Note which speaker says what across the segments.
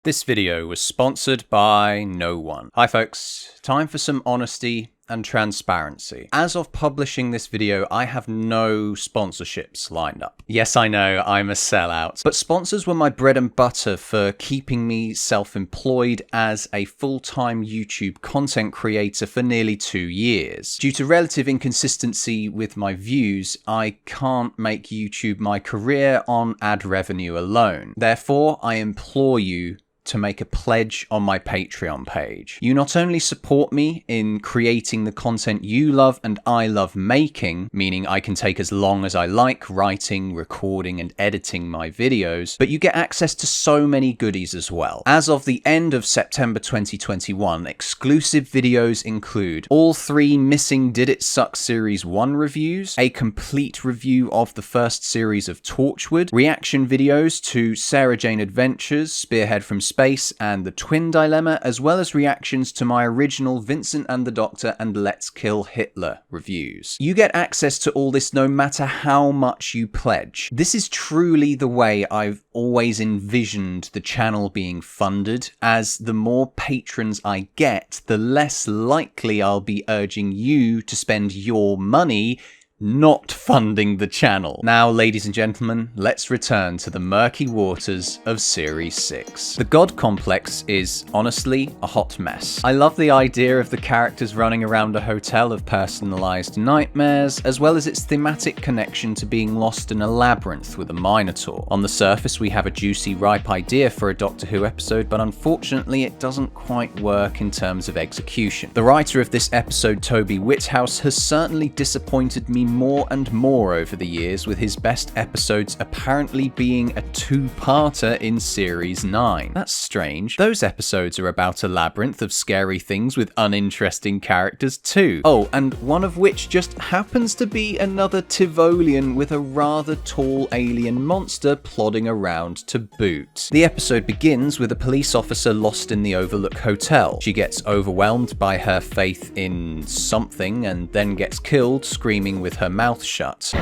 Speaker 1: This video was sponsored by no one. Hi folks, time for some honesty and transparency. As of publishing this video, I have no sponsorships lined up. Yes, I know, I'm a sellout, but sponsors were my bread and butter for keeping me self-employed as a full-time YouTube content creator for nearly 2 years. Due to relative inconsistency with my views, I can't make YouTube my career on ad revenue alone. Therefore, I implore you to make a pledge on my Patreon page. You not only support me in creating the content you love and I love making, meaning I can take as long as I like writing, recording, and editing my videos, but you get access to so many goodies as well. As of the end of September 2021, exclusive videos include all 3 missing Did It Suck Series 1 reviews, a complete review of the first series of Torchwood, reaction videos to Sarah Jane Adventures, Spearhead from Space, and The Twin Dilemma, as well as reactions to my original Vincent and the Doctor and Let's Kill Hitler reviews. You get access to all this no matter how much you pledge. This is truly the way I've always envisioned the channel being funded, as the more patrons I get, the less likely I'll be urging you to spend your money not funding the channel. Now, ladies and gentlemen, let's return to the murky waters of Series 6. The God Complex is, honestly, a hot mess. I love the idea of the characters running around a hotel of personalized nightmares, as well as its thematic connection to being lost in a labyrinth with a Minotaur. On the surface, we have a juicy, ripe idea for a Doctor Who episode, but unfortunately, it doesn't quite work in terms of execution. The writer of this episode, Toby Whithouse, has certainly disappointed me more and more over the years, with his best episodes apparently being a 2-parter in Series 9. That's strange. Those episodes are about a labyrinth of scary things with uninteresting characters too. Oh, and one of which just happens to be another Tivolian with a rather tall alien monster plodding around to boot. The episode begins with a police officer lost in the Overlook Hotel. She gets overwhelmed by her faith in something and then gets killed, screaming with her mouth shut.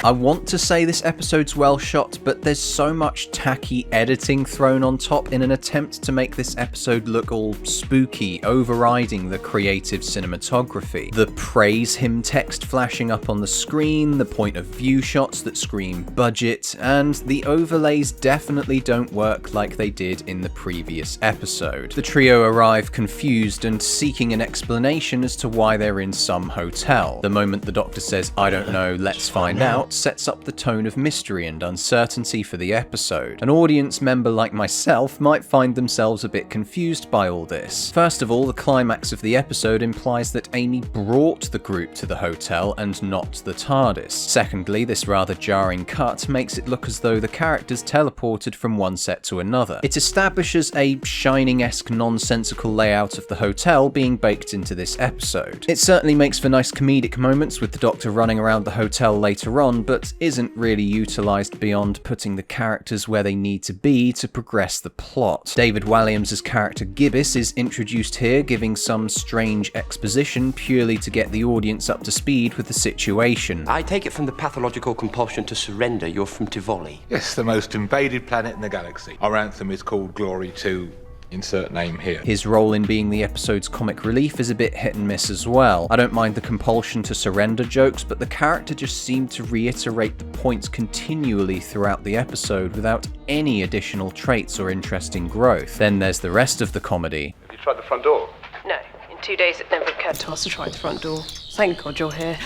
Speaker 1: I want to say this episode's well shot, but there's so much tacky editing thrown on top in an attempt to make this episode look all spooky, overriding the creative cinematography. The praise hymn text flashing up on the screen, the point of view shots that scream budget, and the overlays definitely don't work like they did in the previous episode. The trio arrive confused and seeking an explanation as to why they're in some hotel. The moment the Doctor says, "I don't know, let's find out," sets up the tone of mystery and uncertainty for the episode. An audience member like myself might find themselves a bit confused by all this. First of all, the climax of the episode implies that Amy brought the group to the hotel and not the TARDIS. Secondly, this rather jarring cut makes it look as though the characters teleported from one set to another. It establishes a Shining-esque nonsensical layout of the hotel being baked into this episode. It certainly makes for nice comedic moments with the Doctor running around the hotel later on, but isn't really utilised beyond putting the characters where they need to be to progress the plot. David Walliams' character Gibbis is introduced here, giving some strange exposition purely to get the audience up to speed with the situation.
Speaker 2: I take it from the pathological compulsion to surrender, you're from Tivoli.
Speaker 3: Yes, the most invaded planet in the galaxy. Our anthem is called Glory to... insert name here.
Speaker 1: His role in being the episode's comic relief is a bit hit and miss as well. I don't mind the compulsion to surrender jokes, but the character just seemed to reiterate the points continually throughout the episode without any additional traits or interesting growth. Then there's the rest of the comedy.
Speaker 4: Have you tried the front door?
Speaker 5: No, in 2 days it never occurred to us to try the front door. Thank God you're here.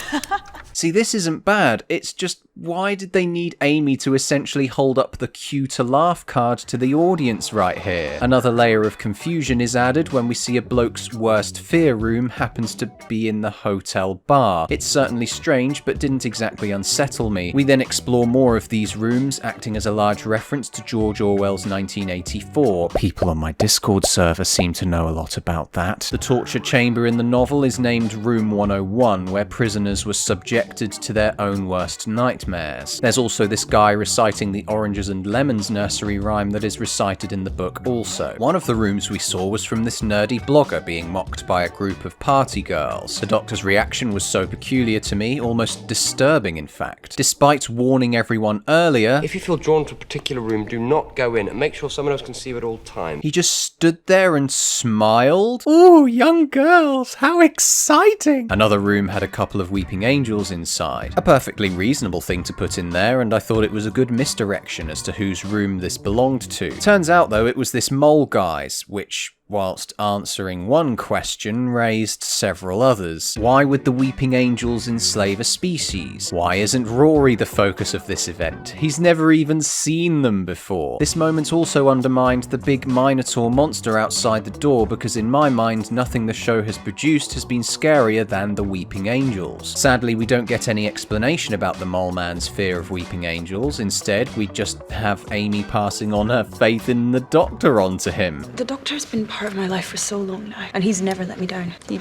Speaker 1: See, this isn't bad, it's just, why did they need Amy to essentially hold up the cue to laugh card to the audience right here? Another layer of confusion is added when we see a bloke's worst fear room happens to be in the hotel bar. It's certainly strange, but didn't exactly unsettle me. We then explore more of these rooms, acting as a large reference to George Orwell's 1984. People on my Discord server seem to know a lot about that. The torture chamber in the novel is named Room 101, where prisoners were subjected subjected to their own worst nightmares. There's also this guy reciting the Oranges and Lemons nursery rhyme that is recited in the book also. One of the rooms we saw was from this nerdy blogger being mocked by a group of party girls. The Doctor's reaction was so peculiar to me, almost disturbing in fact. Despite warning everyone earlier,
Speaker 2: If you feel drawn to a particular room, do not go in and make sure someone else can see you at all times.
Speaker 1: he just stood there and smiled. Ooh, young girls, how exciting! Another room had a couple of weeping angels inside. A perfectly reasonable thing to put in there, and I thought it was a good misdirection as to whose room this belonged to. Turns out though, it was this mole guy's, which, whilst answering one question, raised several others. Why would the weeping angels enslave a species? Why isn't Rory the focus of this event? He's never even seen them before. This moment also undermined the big Minotaur monster outside the door, because in my mind, nothing the show has produced has been scarier than the weeping angels. Sadly, we don't get any explanation about the mole man's fear of weeping angels. Instead, we just have Amy passing on her faith in the Doctor onto him.
Speaker 4: The Doctor's been part of my life for so long now, and he's never let me down. He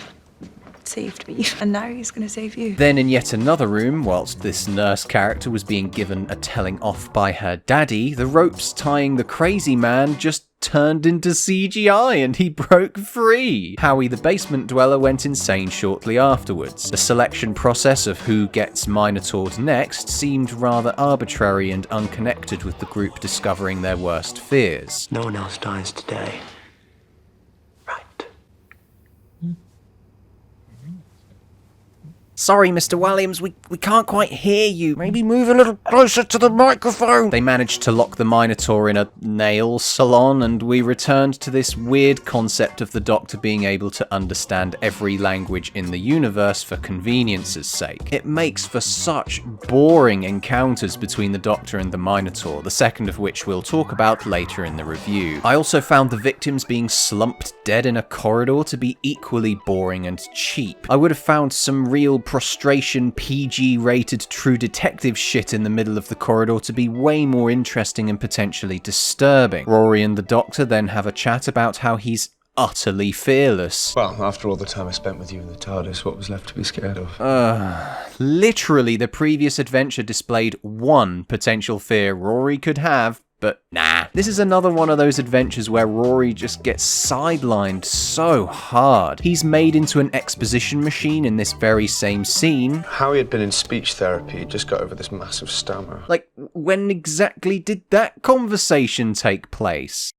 Speaker 4: saved me, and now he's gonna save you.
Speaker 1: Then in yet another room, whilst this nurse character was being given a telling off by her daddy, the ropes tying the crazy man just turned into CGI and he broke free. Howie the basement dweller went insane shortly afterwards. The selection process of who gets Minotaured next seemed rather arbitrary and unconnected with the group discovering their worst fears.
Speaker 2: No one else dies today. Right.
Speaker 1: Sorry, Mr. Williams, we can't quite hear you. Maybe move a little closer to the microphone. They managed to lock the Minotaur in a nail salon, and we returned to this weird concept of the Doctor being able to understand every language in the universe for convenience's sake. It makes for such boring encounters between the Doctor and the Minotaur, the second of which we'll talk about later in the review. I also found the victims being slumped dead in a corridor to be equally boring and cheap. I would have found some real prostration PG-rated True Detective shit in the middle of the corridor to be way more interesting and potentially disturbing. Rory and the Doctor then have a chat about how he's utterly fearless.
Speaker 6: Well, after all the time I spent with you in the TARDIS, what was left to be scared of?
Speaker 1: Literally, the previous adventure displayed one potential fear Rory could have, but nah. This is another one of those adventures where Rory just gets sidelined so hard. He's made into an exposition machine in this very same scene.
Speaker 6: Howie had been in speech therapy, he just got over this massive stammer.
Speaker 1: Like, when exactly did that conversation take place?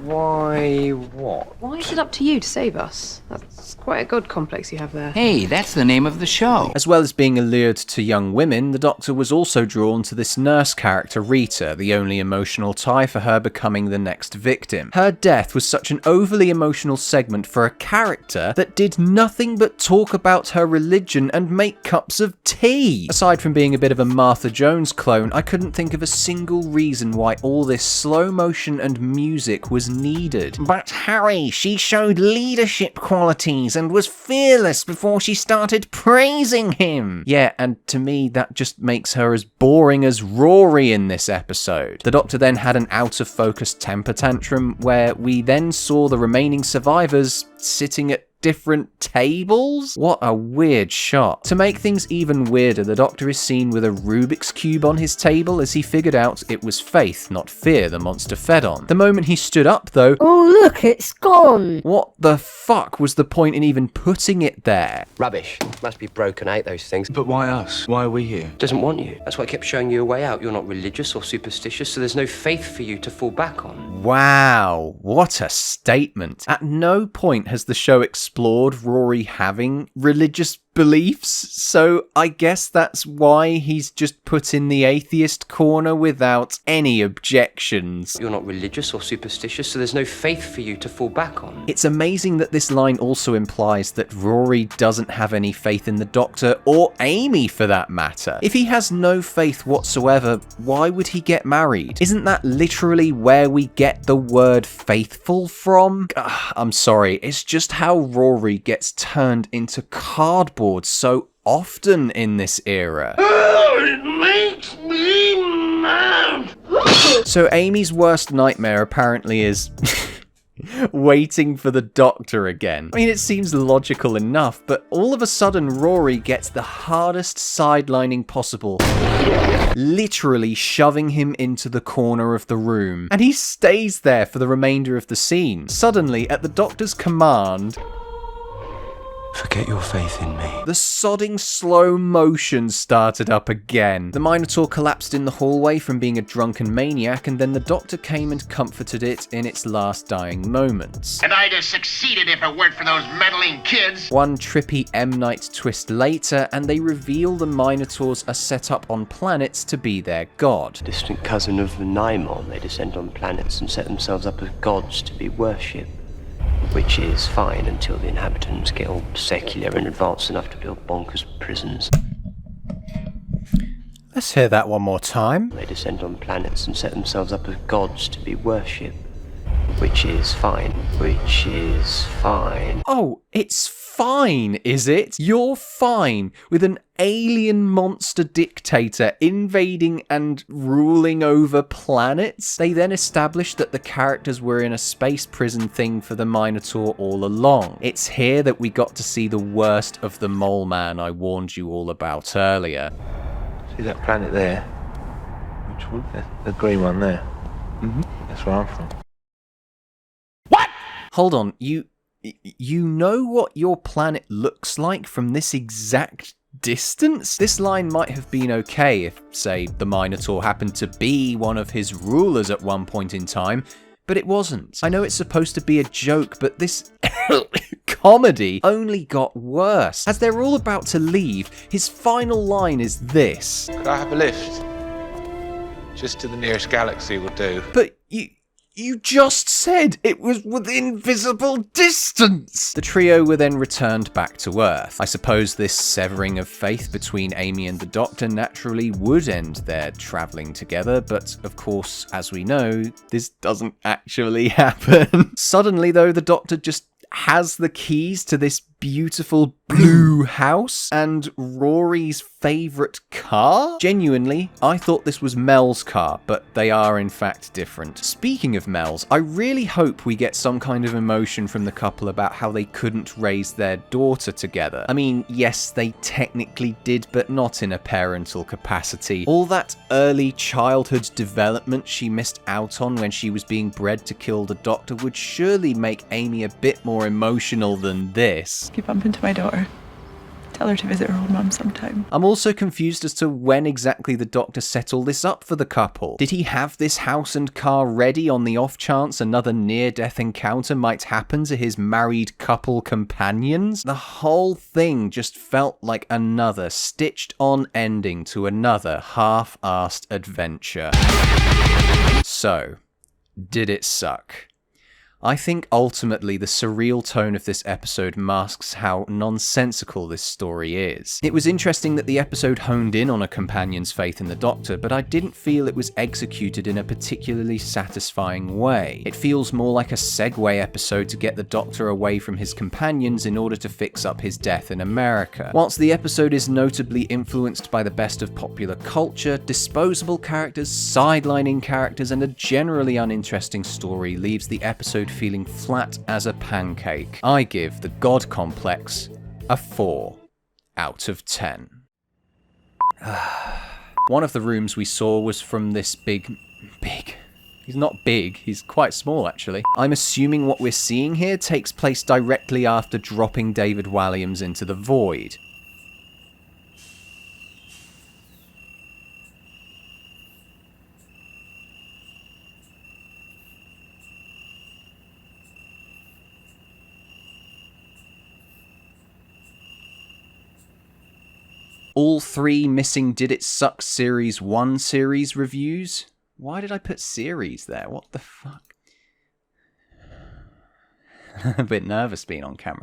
Speaker 2: Why what?
Speaker 5: Why is it up to you to save us? That's quite a god complex you have there.
Speaker 7: Hey, that's the name of the show.
Speaker 1: As well as being allured to young women, the Doctor was also drawn to this nurse character, Rita, the only emotional tie for her becoming the next victim. Her death was such an overly emotional segment for a character that did nothing but talk about her religion and make cups of tea. Aside from being a bit of a Martha Jones clone, I couldn't think of a single reason why all this slow motion and music was needed. But Harry, she showed leadership qualities and was fearless before she started praising him. Yeah, and to me that just makes her as boring as Rory in this episode. The Doctor then had an out of focus temper tantrum where we then saw the remaining survivors sitting at different tables? What a weird shot. To make things even weirder, the Doctor is seen with a Rubik's Cube on his table as he figured out it was faith, not fear, the monster fed on. The moment he stood up though,
Speaker 8: oh look, it's gone!
Speaker 1: what the fuck was the point in even putting it there?
Speaker 2: Rubbish. Must be broken out, those things.
Speaker 6: But why us? Why are we here?
Speaker 2: Doesn't want you. That's why I kept showing you a way out. You're not religious or superstitious, so there's no faith for you to fall back on.
Speaker 1: Wow, what a statement. At no point has the show explored Rory having religious beliefs, so I guess that's why he's just put in the atheist corner without any objections.
Speaker 2: You're not religious or superstitious, so there's no faith for you to fall back on.
Speaker 1: It's amazing that this line also implies that Rory doesn't have any faith in the Doctor, or Amy for that matter. If he has no faith whatsoever, why would he get married? Isn't that literally where we get the word faithful from? I'm sorry, it's just how Rory gets turned into cardboard so often in this era.
Speaker 9: It makes me mad.
Speaker 1: So Amy's worst nightmare apparently is waiting for the doctor again. I mean, it seems logical enough, but all of a sudden Rory gets the hardest sidelining possible, literally shoving him into the corner of the room. And he stays there for the remainder of the scene. Suddenly, at the doctor's command,
Speaker 6: Forget your faith in me.
Speaker 1: the sodding slow motion started up again. The Minotaur collapsed in the hallway from being a drunken maniac, and then the doctor came and comforted it in its last dying moments.
Speaker 9: And I'd have succeeded if it weren't for those meddling kids.
Speaker 1: One trippy M. Night twist later, and they reveal the Minotaurs are set up on planets to be their god.
Speaker 2: Distant cousin of the Naimon, they descend on planets and set themselves up as gods to be worshipped. Which is fine until the inhabitants get all secular and advanced enough to build bonkers prisons.
Speaker 1: Let's hear that one more time.
Speaker 2: They descend on planets and set themselves up as gods to be worshipped. Which is fine. Which is fine.
Speaker 1: Oh, it's fine, is it? You're fine with an alien monster dictator invading and ruling over planets? They then established that the characters were in a space prison thing for the Minotaur all along. It's here that we got to see the worst of the Mole Man I warned you all about earlier.
Speaker 3: See that planet there? Which one? The green one there. That's where I'm from.
Speaker 1: Hold on, you know what your planet looks like from this exact distance? This line might have been okay if, say, the Minotaur happened to be one of his rulers at one point in time, but it wasn't. I know it's supposed to be a joke, but this comedy only got worse. As they're all about to leave, his final line is this.
Speaker 3: Could I have a lift? Just to the nearest galaxy will do.
Speaker 1: But you just said it was within visible distance! The trio were then returned back to Earth. I suppose this severing of faith between Amy and the Doctor naturally would end their travelling together, but of course, as we know, this doesn't actually happen. Suddenly, though, the Doctor just has the keys to this beautiful blue house and Rory's favourite car? Genuinely, I thought this was Mel's car, but they are in fact different. Speaking of Mel's, I really hope we get some kind of emotion from the couple about how they couldn't raise their daughter together. I mean, yes, they technically did, but not in a parental capacity. All that early childhood development she missed out on when she was being bred to kill the Doctor would surely make Amy a bit more emotional than this.
Speaker 4: If you bump into my daughter, tell her to visit her old mum sometime.
Speaker 1: I'm also confused as to when exactly the Doctor set all this up for the couple. Did he have this house and car ready on the off chance another near-death encounter might happen to his married couple companions? The whole thing just felt like another stitched-on ending to another half-assed adventure. So, did it suck? I think ultimately the surreal tone of this episode masks how nonsensical this story is. It was interesting that the episode honed in on a companion's faith in the Doctor, but I didn't feel it was executed in a particularly satisfying way. It feels more like a segue episode to get the Doctor away from his companions in order to fix up his death in America. Whilst the episode is notably influenced by the best of popular culture, disposable characters, sidelining characters, and a generally uninteresting story leaves the episode feeling flat as a pancake. I give The God Complex a 4 out of 10. One of the rooms we saw was from this big... He's not big, he's quite small actually. I'm assuming what we're seeing here takes place directly after dropping David Walliams into the void. All 3 missing Did It Suck Series 1 series reviews? Why did I put series there? What the fuck? A bit nervous being on camera.